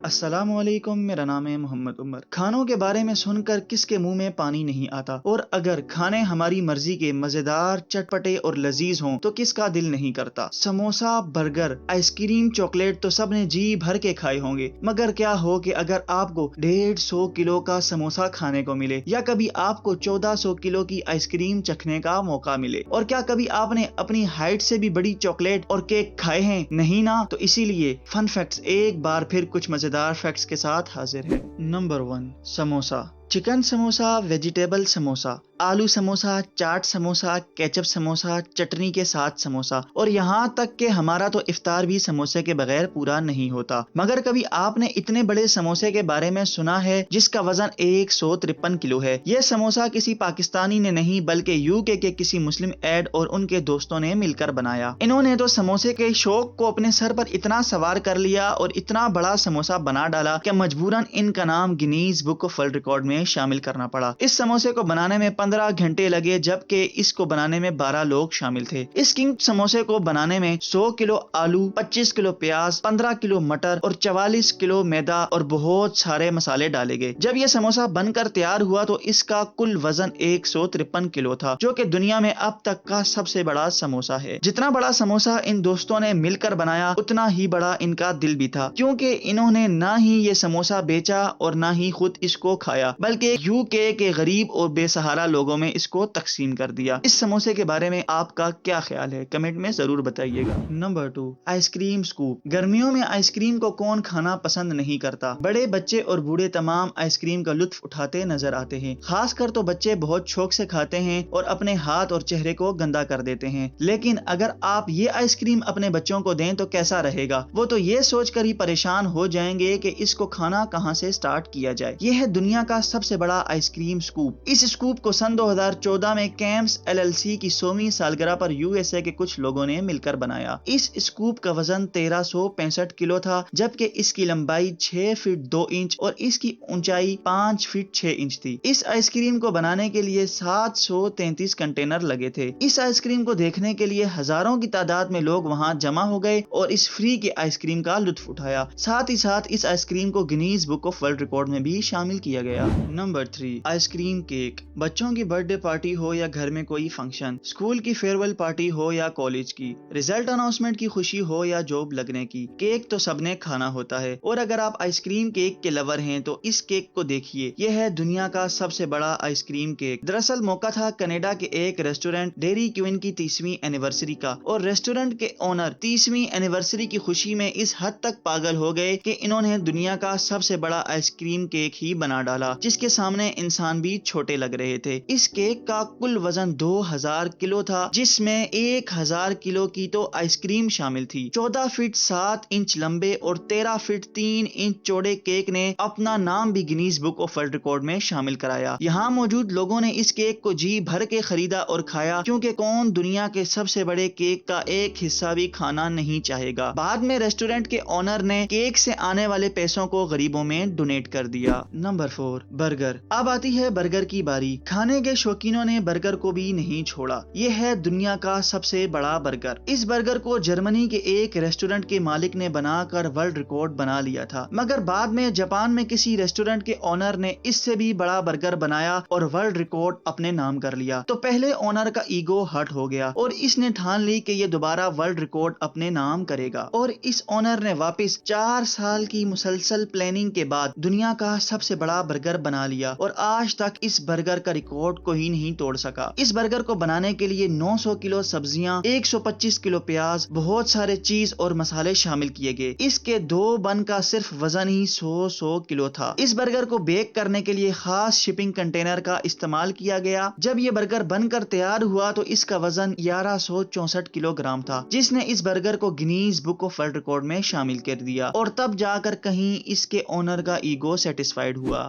السلام علیکم، میرا نام ہے محمد عمر۔ کھانوں کے بارے میں سن کر کس کے منہ میں پانی نہیں آتا، اور اگر کھانے ہماری مرضی کے مزیدار، چٹپٹے اور لذیذ ہوں تو کس کا دل نہیں کرتا۔ Samosa, burger, ice cream, chocolate تو سب نے جی بھر کے کھائے ہوں گے، مگر کیا ہو کہ اگر آپ کو 150 کلو کا سموسا کھانے کو ملے، یا کبھی آپ کو 1400 کلو کی آئس کریم چکھنے کا موقع ملے، اور کیا کبھی آپ نے اپنی ہائٹ سے بھی بڑی چاکلیٹ اور کیک کھائے ہیں؟ نہیں نا۔ تو اسی لیے فن فیکٹس ایک بار پھر کچھ مزیدار فیکٹس کے ساتھ حاضر ہے۔ Number 1، samosa. Chicken samosa, vegetable samosa, آلو سموسا، چاٹ سموسا، کیچپ سموسا، چٹنی کے ساتھ سموسا، اور یہاں تک کہ ہمارا تو افطار بھی سموسے کے بغیر پورا نہیں ہوتا۔ مگر کبھی آپ نے اتنے بڑے سموسے کے بارے میں سنا ہے جس کا وزن 153 کلو ہے؟ یہ سموسا کسی پاکستانی نے نہیں بلکہ UK کے کسی مسلم ایڈ اور ان کے دوستوں نے مل کر بنایا۔ انہوں نے تو سموسے کے شوق کو اپنے سر پر اتنا سوار کر لیا اور اتنا بڑا سموسا بنا ڈالا کہ مجبوراً ان کا نام Guinness book of world record میں شامل کرنا پڑا۔ اس سموسے کو بنانے میں 15 گھنٹے لگے، جبکہ اس کو بنانے میں 12 لوگ شامل تھے۔ اس کنگ سموسے کو بنانے میں 100 کلو آلو، 25 کلو پیاز، 15 کلو مٹر اور 44 کلو میدا اور بہت سارے مسالے ڈالے گئے۔ جب یہ سموسا بن کر تیار ہوا تو اس کا کل وزن 153 کلو تھا، جو کہ دنیا میں اب تک کا سب سے بڑا سموسا ہے۔ جتنا بڑا سموسا ان دوستوں نے مل کر بنایا، اتنا ہی بڑا ان کا دل بھی تھا، کیونکہ انہوں نے نہ ہی یہ سموسا بیچا اور نہ ہی خود اس کو کھایا، بلکہ UK کے غریب اور بے سہارا لوگوں میں اس کو تقسیم کر دیا۔ اس سموسے کے بارے میں آپ کا کیا خیال ہے؟ کمنٹ میں ضرور بتائیے گا۔ Number 2، ice cream scoop. گرمیوں میں آئس کریم کو کون کھانا پسند نہیں کرتا؟ بڑے، بچے اور بوڑھے تمام آئس کریم کا لطف اٹھاتے نظر آتے ہیں۔ خاص کر تو بچے بہت شوق سے کھاتے ہیں اور اپنے ہاتھ اور چہرے کو گندا کر دیتے ہیں، لیکن اگر آپ یہ آئس کریم اپنے بچوں کو دیں تو کیسا رہے گا؟ وہ تو یہ سوچ کر ہی پریشان ہو جائیں گے کہ اس کو کھانا کہاں سے سٹارٹ کیا جائے۔ یہ ہے دنیا کا سب سے بڑا آئس کریم سکوپ۔ اس سکوپ کو سن 2014 میں کیمپس LLC کی 100ویں سالگرہ پر USA کے کچھ لوگوں نے مل کر بنایا۔ اس سکوپ کا وزن 1365 کلو تھا، جبکہ اس کی لمبائی 6 فٹ 2 انچ اور اس کی اونچائی 5 فٹ 6 انچ تھی۔ اس آئس کریم کو بنانے کے لیے 733 کنٹینر لگے تھے۔ اس آئس کریم کو دیکھنے کے لیے ہزاروں کی تعداد میں لوگ وہاں جمع ہو گئے اور اس فری کے آئس کریم کا لطف اٹھایا۔ ساتھ ہی ساتھ اس آئس کریم کو Guinness book of world record میں بھی شامل کیا گیا۔ Number 3، ice cream cake. بچوں کی برتھ ڈے پارٹی ہو یا گھر میں کوئی فنکشن، اسکول کی فیئر ویل پارٹی ہو یا کالج کی، ریزلٹ اناؤنسمنٹ کی خوشی ہو یا جاب لگنے کی، کیک تو سب نے کھانا ہوتا ہے۔ اور اگر آپ آئس کریم کیک کے لور ہیں تو اس کیک کو دیکھیے، یہ ہے دنیا کا سب سے بڑا آئس کریم کیک۔ دراصل موقع تھا کینیڈا کے ایک ریسٹورینٹ ڈیری کوئن کی 30ویں اینیورسری کا، اور ریسٹورینٹ کے اونر 30ویں اینیورسری کی خوشی میں اس حد تک پاگل ہو گئے کہ انہوں نے دنیا کا سب سے بڑا آئس کریم کیک ہی بنا ڈالا، جس کے سامنے انسان بھی چھوٹے لگ رہے تھے۔ اس کیک کا کل وزن 2000 کلو تھا، جس میں 1000 کلو کی تو آئس کریم شامل تھی۔ 14 فٹ 7 انچ لمبے اور 13 فٹ 3 انچ چوڑے کیک نے اپنا نام بھی Guinness book of world record میں شامل کرایا۔ یہاں موجود لوگوں نے اس کیک کو جی بھر کے خریدا اور کھایا، کیونکہ کون دنیا کے سب سے بڑے کیک کا ایک حصہ بھی کھانا نہیں چاہے گا۔ بعد میں ریسٹورینٹ کے اونر نے کیک سے آنے والے پیسوں کو غریبوں میں ڈونیٹ کر دیا۔ Number 4، burger. اب آتی ہے برگر کی باری۔ کھانے کے شوقینوں نے برگر کو بھی نہیں چھوڑا۔ یہ ہے دنیا کا سب سے بڑا برگر۔ اس برگر کو جرمنی کے ایک ریسٹورینٹ کے مالک نے بنا کر ورلڈ ریکارڈ بنا لیا تھا، مگر بعد میں جاپان میں کسی ریسٹورینٹ کے اونر نے اس سے بھی بڑا برگر بنایا اور ورلڈ ریکارڈ اپنے نام کر لیا۔ تو پہلے اونر کا ایگو ہرٹ ہو گیا اور اس نے ٹھان لی کہ یہ دوبارہ ورلڈ ریکارڈ اپنے نام کرے گا، اور اس اونر نے واپس 4 سال کی مسلسل پلاننگ کے بعد دنیا کا سب سے بڑا برگر بنا لیا، اور آج تک اس برگر کا ریکارڈ کوئی نہیں توڑ سکا۔ اس برگر کو بنانے کے لیے 900 کلو سبزیاں، 125 کلو پیاز، بہت سارے چیز اور مسالے شامل کیے گئے۔ اس کے 2 بن کا صرف وزن ہی 100 کلو تھا۔ اس برگر کو بیک کرنے کے لیے خاص شپنگ کنٹینر کا استعمال کیا گیا۔ جب یہ برگر بن کر تیار ہوا تو اس کا وزن 1164 کلو گرام تھا، جس نے اس برگر کو Guinness book of world record میں شامل کر دیا، اور تب جا کر کہیں اس کے اونر کا ایگو سیٹسفائیڈ ہوا۔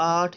8